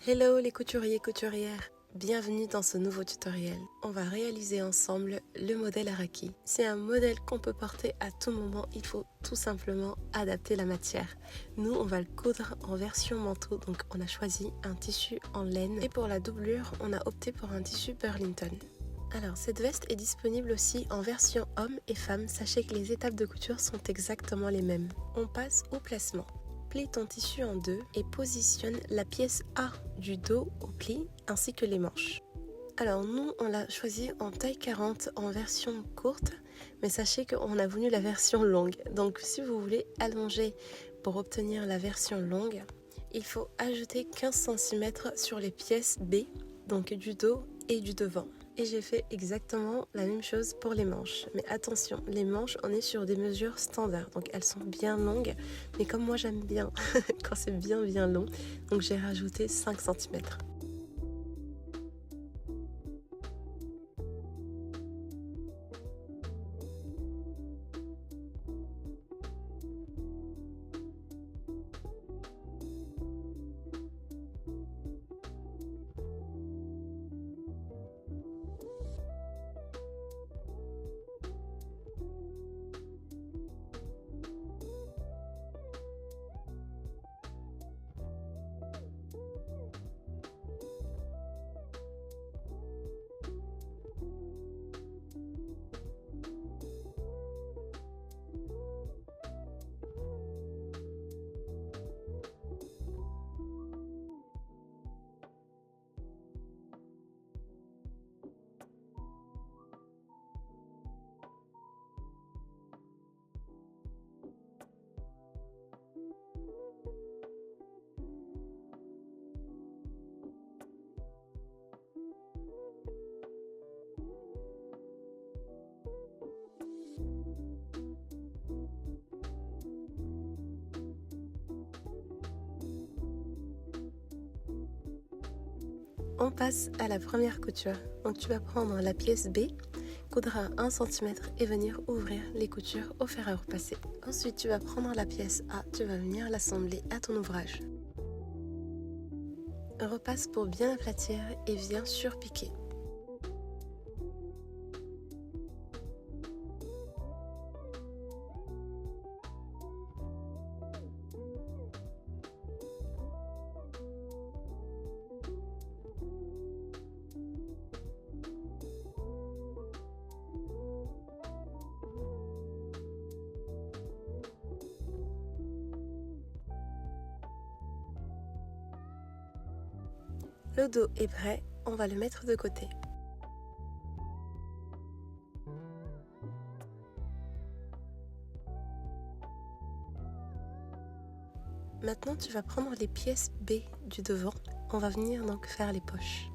Hello les couturiers et couturières, bienvenue dans ce nouveau tutoriel. On va réaliser ensemble le modèle Araki. C'est un modèle qu'on peut porter à tout moment, il faut tout simplement adapter la matière. Nous on va le coudre en version manteau, donc on a choisi un tissu en laine. Et pour la doublure, on a opté pour un tissu Burlington. Alors cette veste est disponible aussi en version homme et femme, sachez que les étapes de couture sont exactement les mêmes. On passe au placement. Plie ton tissu en deux et positionne la pièce A du dos au pli ainsi que les manches. Alors nous on l'a choisi en taille 40 en version courte, mais sachez qu'on a voulu la version longue. Donc si vous voulez allonger pour obtenir la version longue, il faut ajouter 15 cm sur les pièces B, donc du dos et du devant. Et j'ai fait exactement la même chose pour les manches. Mais attention, les manches, on est sur des mesures standards. Donc elles sont bien longues. Mais comme moi j'aime bien quand c'est bien long, donc j'ai rajouté 5 cm. On passe à la première couture. Donc tu vas prendre la pièce B, coudre à 1 cm et venir ouvrir les coutures au fer à repasser. Ensuite tu vas prendre la pièce A, tu vas venir l'assembler à ton ouvrage. Repasse pour bien aplatir et viens surpiquer. Le dos est prêt, on va le mettre de côté. Maintenant tu vas prendre les pièces B du devant, on va venir donc faire les poches.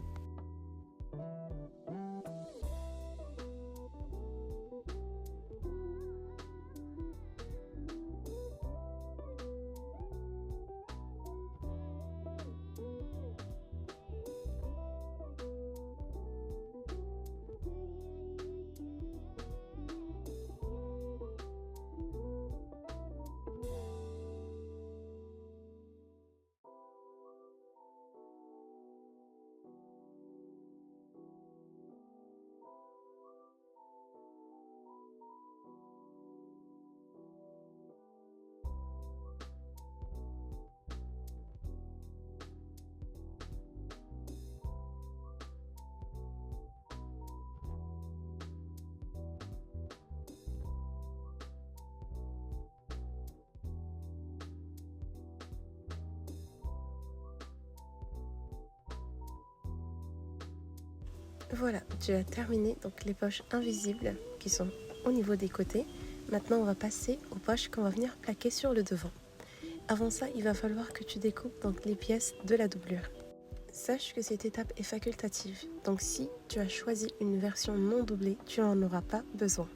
Voilà, tu as terminé donc les poches invisibles qui sont au niveau des côtés. Maintenant on va passer aux poches qu'on va venir plaquer sur le devant. Avant ça, il va falloir que tu découpes donc les pièces de la doublure. Sache que cette étape est facultative, donc si tu as choisi une version non doublée, tu n'en auras pas besoin.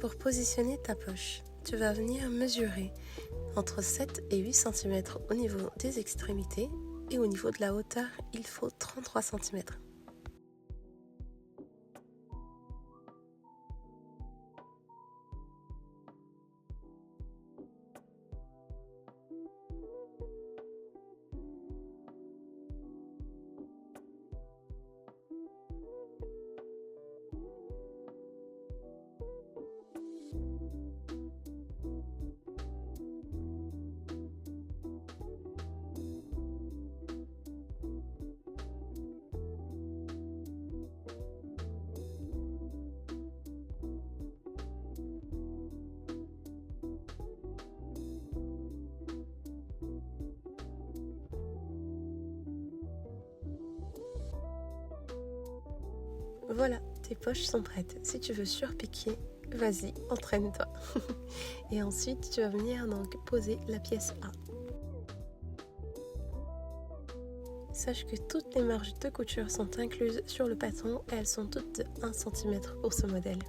Pour positionner ta poche, tu vas venir mesurer entre 7 et 8 cm au niveau des extrémités et au niveau de la hauteur, il faut 33 cm. Voilà, tes poches sont prêtes. Si tu veux surpiquer, vas-y, entraîne-toi. Et ensuite, tu vas venir donc poser la pièce A. Sache que toutes les marges de couture sont incluses sur le patron et elles sont toutes de 1 cm pour ce modèle.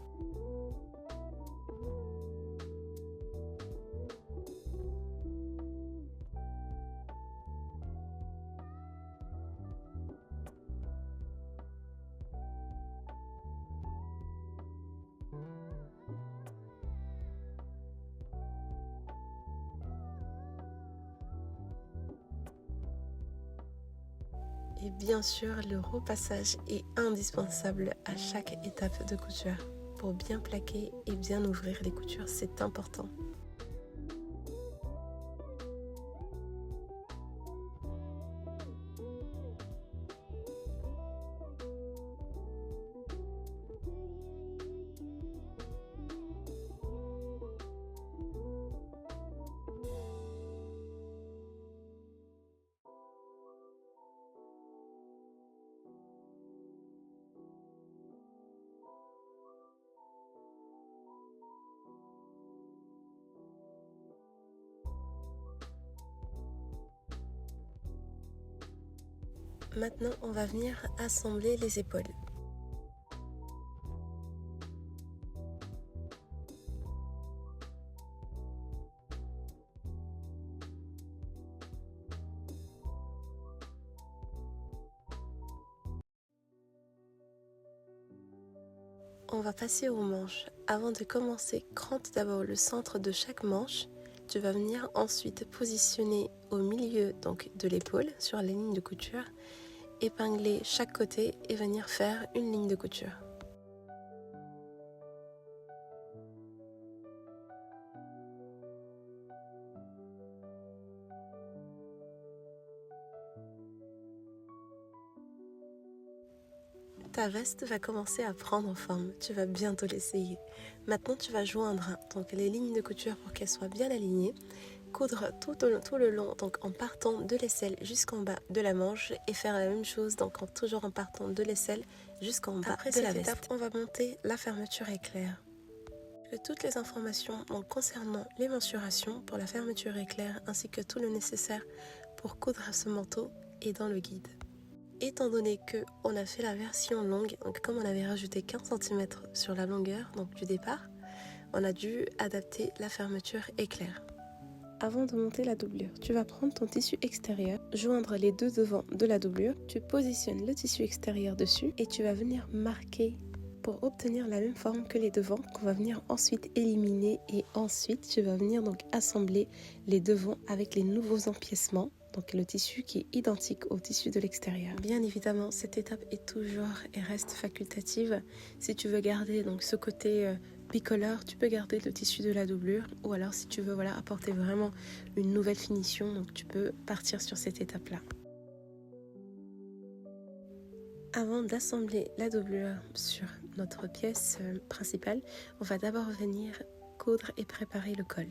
Et bien sûr, le repassage est indispensable à chaque étape de couture. Pour bien plaquer et bien ouvrir les coutures, c'est important. Maintenant, on va venir assembler les épaules. On va passer aux manches. Avant de commencer, crante d'abord le centre de chaque manche. Tu vas venir ensuite positionner au milieu donc de l'épaule sur la ligne de couture, épingler chaque côté et venir faire une ligne de couture. Ta veste va commencer à prendre forme, tu vas bientôt l'essayer. Maintenant tu vas joindre donc les lignes de couture pour qu'elles soient bien alignées, coudre tout le long donc en partant de l'aisselle jusqu'en bas de la manche et faire la même chose donc toujours en partant de l'aisselle jusqu'en bas de la veste. Étape, on va monter la fermeture éclair. Toutes les informations donc, concernant les mensurations pour la fermeture éclair ainsi que tout le nécessaire pour coudre ce manteau est dans le guide. Étant donné qu'on a fait la version longue, donc comme on avait rajouté 15 cm sur la longueur donc du départ, on a dû adapter la fermeture éclair. Avant de monter la doublure, tu vas prendre ton tissu extérieur, joindre les deux devants de la doublure, tu positionnes le tissu extérieur dessus et tu vas venir marquer pour obtenir la même forme que les devants qu'on va venir ensuite éliminer et ensuite tu vas venir donc assembler les devants avec les nouveaux empiècements. Donc le tissu qui est identique au tissu de l'extérieur. Bien évidemment, cette étape est toujours et reste facultative. Si tu veux garder donc ce côté bicolore, tu peux garder le tissu de la doublure. Ou alors si tu veux apporter vraiment une nouvelle finition, donc tu peux partir sur cette étape-là. Avant d'assembler la doublure sur notre pièce principale, on va d'abord venir coudre et préparer le col.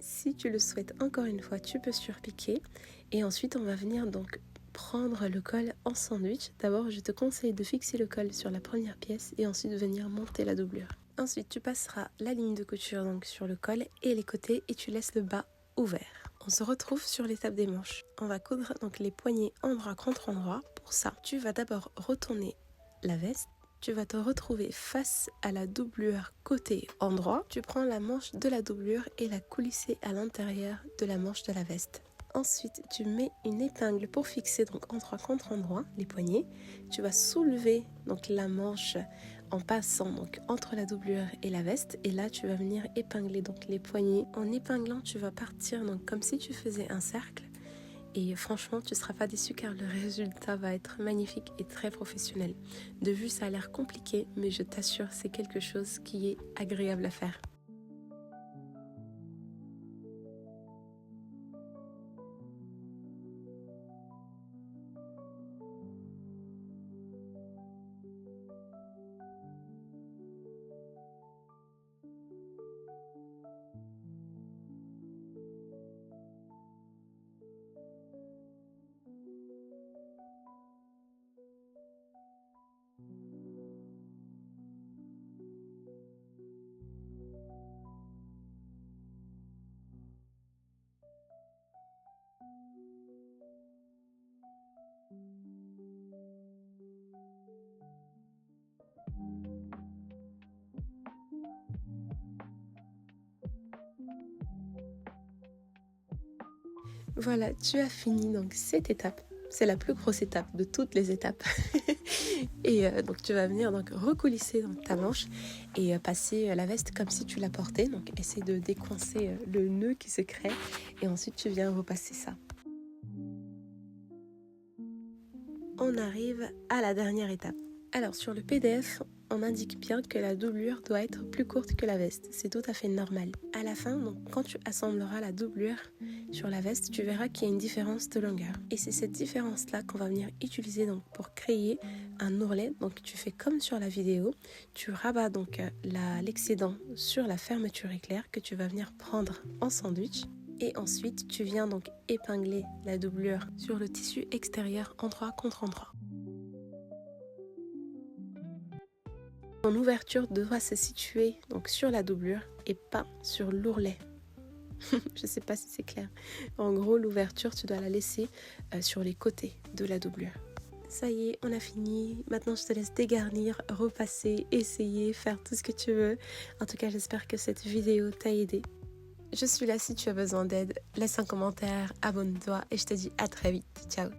Si tu le souhaites, encore une fois, tu peux surpiquer. Et ensuite, on va venir donc prendre le col en sandwich. D'abord, je te conseille de fixer le col sur la première pièce et ensuite venir monter la doublure. Ensuite, tu passeras la ligne de couture donc sur le col et les côtés et tu laisses le bas ouvert. On se retrouve sur l'étape des manches. On va coudre donc les poignets endroit contre endroit. Pour ça, tu vas d'abord retourner la veste. Tu vas te retrouver face à la doublure côté endroit. Tu prends la manche de la doublure et la coulisser à l'intérieur de la manche de la veste. Ensuite, tu mets une épingle pour fixer donc endroit contre endroit les poignets. Tu vas soulever donc la manche en passant donc entre la doublure et la veste. Et là, tu vas venir épingler donc les poignets. En épinglant, tu vas partir donc comme si tu faisais un cercle. Et franchement, tu ne seras pas déçu car le résultat va être magnifique et très professionnel. De vue, ça a l'air compliqué, mais je t'assure, c'est quelque chose qui est agréable à faire. Voilà, tu as fini donc cette étape. C'est la plus grosse étape de toutes les étapes. Et donc tu vas venir donc recoulisser donc ta manche et passer la veste comme si tu la portais. Donc essaie de décoincer le nœud qui se crée et ensuite tu viens repasser ça. On arrive à la dernière étape. Alors sur le PDF, on indique bien que la doublure doit être plus courte que la veste. C'est tout à fait normal. À la fin, donc, quand tu assembleras la doublure sur la veste, tu verras qu'il y a une différence de longueur. Et c'est cette différence-là qu'on va venir utiliser donc, pour créer un ourlet. Donc tu fais comme sur la vidéo. Tu rabats donc l'excédent sur la fermeture éclair que tu vas venir prendre en sandwich. Et ensuite, tu viens donc épingler la doublure sur le tissu extérieur endroit contre endroit. Ton ouverture devra se situer donc sur la doublure et pas sur l'ourlet. Je ne sais pas si c'est clair. En gros, l'ouverture, tu dois la laisser sur les côtés de la doublure. Ça y est, on a fini. Maintenant, je te laisse dégarnir, repasser, essayer, faire tout ce que tu veux. En tout cas, j'espère que cette vidéo t'a aidé. Je suis là si tu as besoin d'aide. Laisse un commentaire, abonne-toi et je te dis à très vite. Ciao.